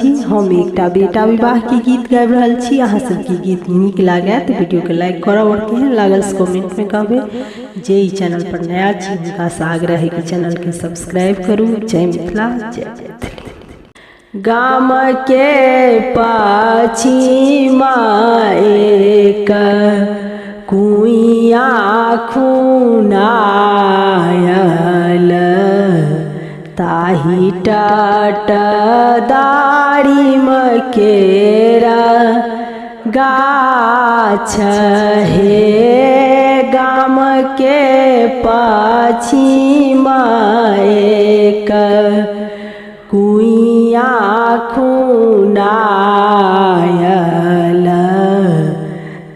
छी। हम एकटा बेटा विवाह के गीत गाबि रहल छी। अहाँ सबके गीत नीक लागे तो वीडियो के लाइक करब और केहन लागल से कमेंट में कहबे। जे ई चैनल पर नया छी हुनका से आग्रह है कि चैनल के सब्सक्राइब करू। जय मिथिला, जय मैथिली। गाम के पछिमा एक कुइया खुनायल, ताही टाट दारिम केरा गाछ हे। गाम के पछिमा एक कुइया खुनायल,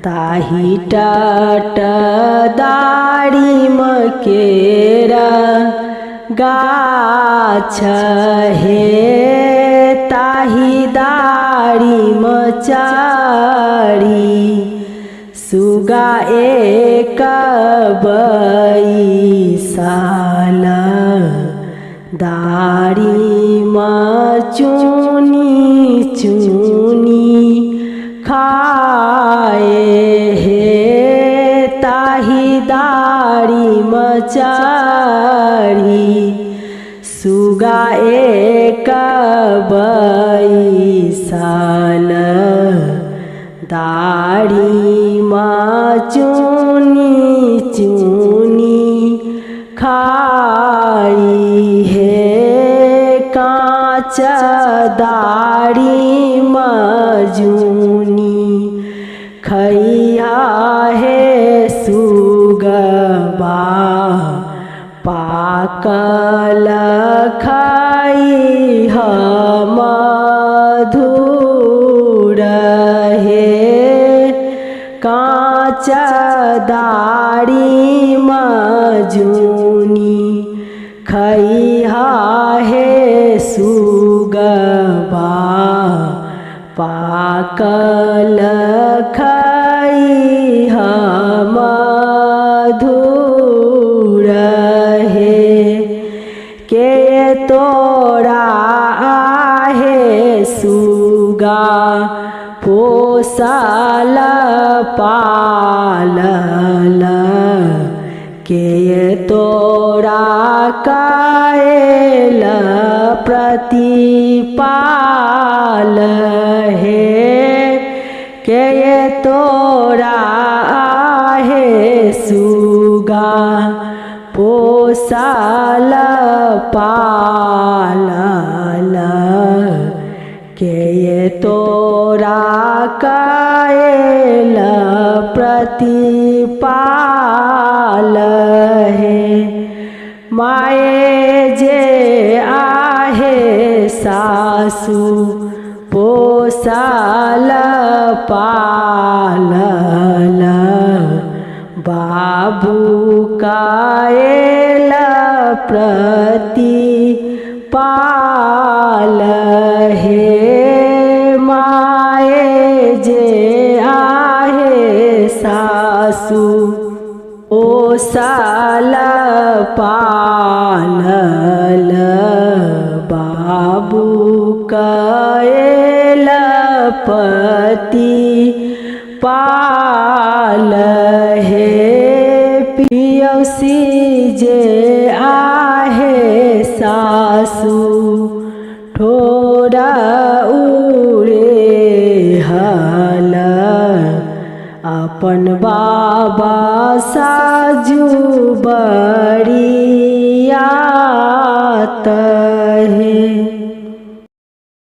ताही टाट दारिम केरा गाछ हे। ताही दारिम चढ़ी सुगा एक बैसल, दारिम चुनी चुनी खाए हे। ताही दारिम चढ़ी सुगा एक बैसल, दारिम चुनी चुनी खाई हे। काँच दारिम जूनी खैया हे सुगबा, पाकल खैह मधुर हे। काँच दारिम जूनी खैहा हे सुगबा, पाकल खैह मधुर हे। के तोरा आहे सुगा पोसल पालल, के तोरा कैल प्रतिपाल हे। के तोरा आहे सुगा पोसल पालल, के तोरा कैल प्रतिपाल हे। माए जे आहे सासु पोसल पालल, बाबू कैल प्रतिपाल हे। माए जे आहे सासु पोसल पालल, बाबू कैल प्रतिपाल हे। पियौसी जे आहे सासु ठोरा उड़े हल, अपन बाबा साजू बरियात।